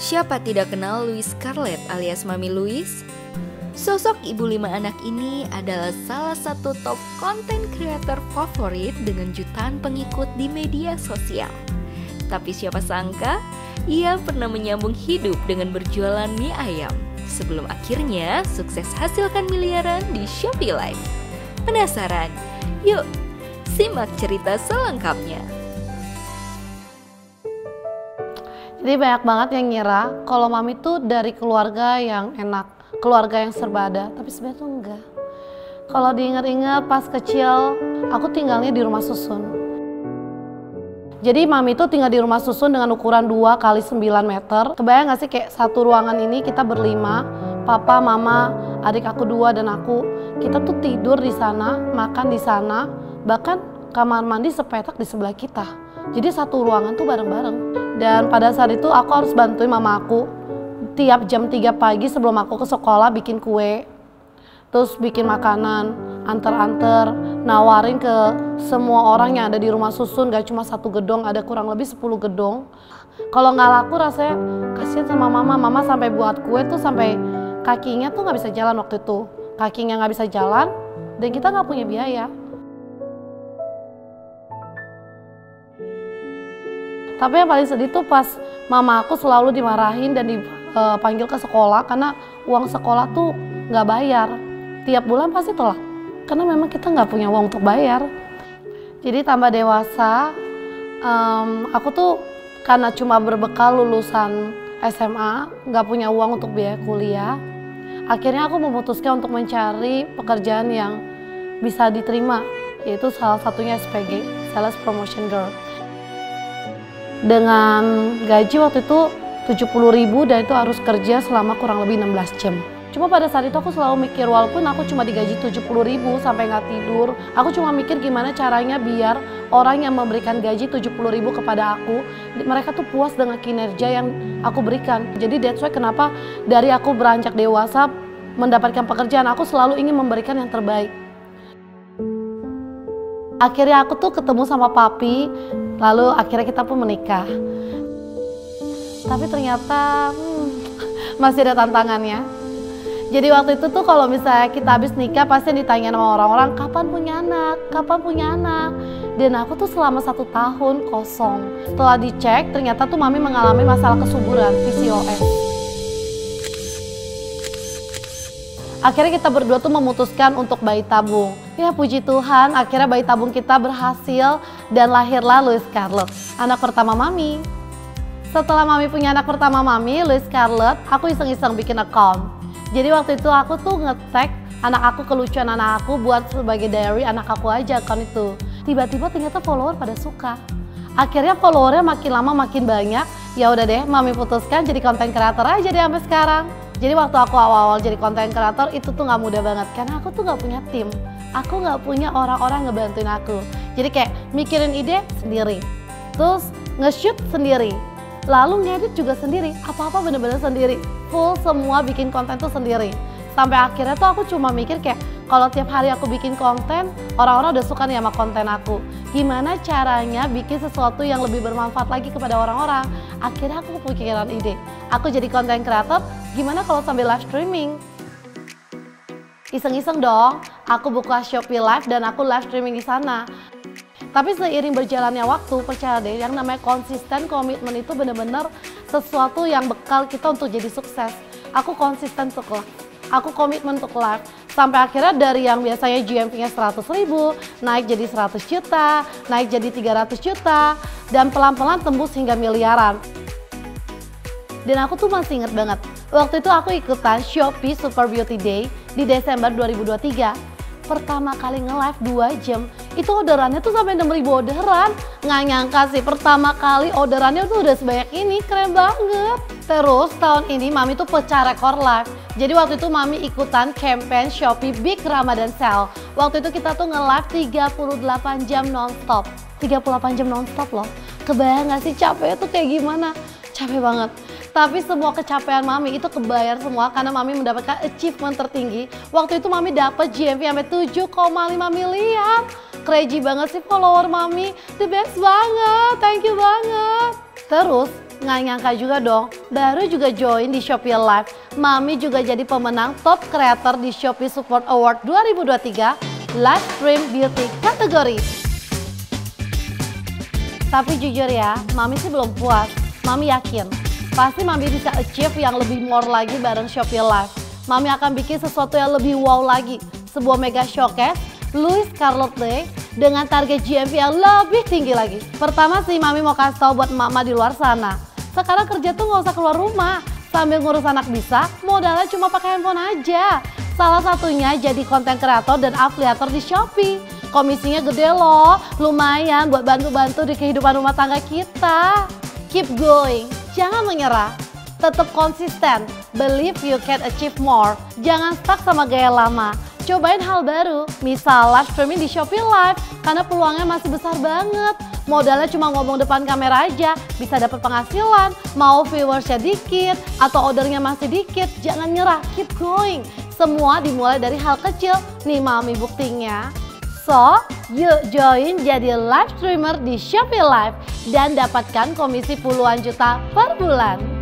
Siapa tidak kenal Louis Scarlett alias Mami Louis? Sosok ibu 5 anak ini adalah salah satu top konten creator favorit dengan jutaan pengikut di media sosial. Tapi siapa sangka, ia pernah menyambung hidup dengan berjualan mie ayam sebelum akhirnya sukses hasilkan miliaran di Shopee Live. Penasaran? Yuk, simak cerita selengkapnya. Jadi banyak banget yang ngira kalau Mami tuh dari keluarga yang enak, keluarga yang serba ada, tapi sebenarnya tuh enggak. Kalau diingat-ingat pas kecil, aku tinggalnya di rumah susun. Jadi Mami tuh tinggal di rumah susun dengan ukuran 2 x 9 meter. Kebayang gak sih kayak satu ruangan ini kita berlima, papa, mama, adik aku 2 dan aku. Kita tuh tidur di sana, makan di sana, bahkan kamar mandi sepetak di sebelah kita. Jadi satu ruangan tuh bareng-bareng. Dan pada saat itu aku harus bantuin mama aku tiap jam 3 pagi sebelum aku ke sekolah bikin kue, terus bikin makanan, anter-anter, nawarin ke semua orang yang ada di rumah susun. Gak cuma satu gedung, ada kurang lebih 10 gedung. Kalau nggak laku rasanya kasihan sama mama sampai buat kue tuh sampai kakinya tuh nggak bisa jalan waktu itu. Kakinya nggak bisa jalan dan kita nggak punya biaya. Tapi yang paling sedih tuh pas mama aku selalu dimarahin dan dipanggil ke sekolah karena uang sekolah tuh nggak bayar. Tiap bulan pasti telat, karena memang kita nggak punya uang untuk bayar. Jadi tambah dewasa, aku tuh karena cuma berbekal lulusan SMA, nggak punya uang untuk biaya kuliah. Akhirnya aku memutuskan untuk mencari pekerjaan yang bisa diterima, yaitu salah satunya SPG, Sales Promotion Girl. Dengan gaji waktu itu 70.000 dan itu harus kerja selama kurang lebih 16 jam. Cuma pada saat itu aku selalu mikir, walaupun aku cuma digaji 70.000 sampai nggak tidur, aku cuma mikir gimana caranya biar orang yang memberikan gaji 70.000 kepada aku, mereka tuh puas dengan kinerja yang aku berikan. Jadi that's why kenapa dari aku beranjak dewasa mendapatkan pekerjaan, aku selalu ingin memberikan yang terbaik. Akhirnya aku tuh ketemu sama papi, lalu akhirnya kita pun menikah. Tapi ternyata masih ada tantangannya. Jadi waktu itu tuh kalau misalnya kita habis nikah pasti ditanya sama orang-orang, kapan punya anak, kapan punya anak. Dan aku tuh selama 1 tahun kosong. Setelah dicek ternyata tuh Mami mengalami masalah kesuburan, PCOS. Akhirnya kita berdua tuh memutuskan untuk bayi tabung. Ya puji Tuhan, akhirnya bayi tabung kita berhasil dan lahirlah Louis Scarlett, anak pertama Mami. Setelah Mami punya anak pertama Mami, Louis Scarlett, aku iseng-iseng bikin account. Jadi waktu itu aku tuh nge-tag anak aku, kelucuan anak aku buat sebagai diary anak aku aja account itu. Tiba-tiba ternyata follower pada suka. Akhirnya followernya makin lama makin banyak. Ya udah deh, Mami putuskan jadi content creator aja deh sampai sekarang. Jadi waktu aku awal-awal jadi content creator itu tuh nggak mudah banget karena aku tuh nggak punya tim, aku nggak punya orang-orang ngebantuin aku. Jadi kayak mikirin ide sendiri, terus nge-shoot sendiri, lalu ngedit juga sendiri, apa-apa bener-bener sendiri, full semua bikin konten tuh sendiri. Sampai akhirnya tuh aku cuma mikir kayak kalau tiap hari aku bikin konten, orang-orang udah suka nih sama konten aku. Gimana caranya bikin sesuatu yang lebih bermanfaat lagi kepada orang-orang? Akhirnya aku kepikiran ide. Aku jadi konten kreator, gimana kalau sambil live streaming? Iseng-iseng dong, aku buka Shopee Live dan aku live streaming di sana. Tapi seiring berjalannya waktu, percaya deh, yang namanya konsisten, komitmen itu bener-bener sesuatu yang bekal kita untuk jadi sukses. Aku konsisten untuk live, aku komitmen untuk live. Sampai akhirnya dari yang biasanya GMV-nya 100.000, naik jadi 100 juta, naik jadi 300 juta, dan pelan-pelan tembus hingga miliaran. Dan aku tuh masih inget banget, waktu itu aku ikutan Shopee Super Beauty Day di Desember 2023. Pertama kali nge-live 2 jam, itu orderannya tuh sampai 6.000 orderan. Nggak nyangka sih, pertama kali orderannya tuh udah sebanyak ini, keren banget. Terus tahun ini Mami tuh pecah rekor live. Jadi waktu itu Mami ikutan campaign Shopee Big Ramadan Sale. Waktu itu kita tuh nge-live 38 jam non-stop. 38 jam non-stop loh. Kebayang gak sih capeknya tuh kayak gimana? Capek banget. Tapi semua kecapean Mami itu kebayar semua karena Mami mendapatkan achievement tertinggi. Waktu itu Mami dapat GMV sampai 7,5 miliar. Crazy banget sih follower Mami, the best banget, thank you banget. Terus Nggak nyangka juga dong, baru juga join di Shopee Live, Mami juga jadi pemenang Top Creator di Shopee Support Award 2023 Live Stream Beauty kategori. Tapi jujur ya, Mami sih belum puas. Mami yakin, pasti Mami bisa achieve yang lebih more lagi bareng Shopee Live. Mami akan bikin sesuatu yang lebih wow lagi, sebuah mega showcase Louis Scarlett Day dengan target GMV yang lebih tinggi lagi. Pertama sih Mami mau kasih tau buat emak-emak di luar sana, sekarang kerja tuh nggak usah keluar rumah, sambil ngurus anak bisa, modalnya cuma pakai handphone aja. Salah satunya jadi konten kreator dan afiliator di Shopee. Komisinya gede loh, lumayan buat bantu-bantu di kehidupan rumah tangga kita. Keep going, jangan menyerah, tetap konsisten, believe you can achieve more. Jangan stuck sama gaya lama, cobain hal baru, misal live streaming di Shopee Live, karena peluangnya masih besar banget. Modalnya cuma ngomong depan kamera aja, bisa dapat penghasilan. Mau viewersnya dikit atau ordernya masih dikit, jangan nyerah, keep going. Semua dimulai dari hal kecil, nih Mami buktinya. So, yuk join jadi live streamer di Shopee Live dan dapatkan komisi puluhan juta per bulan.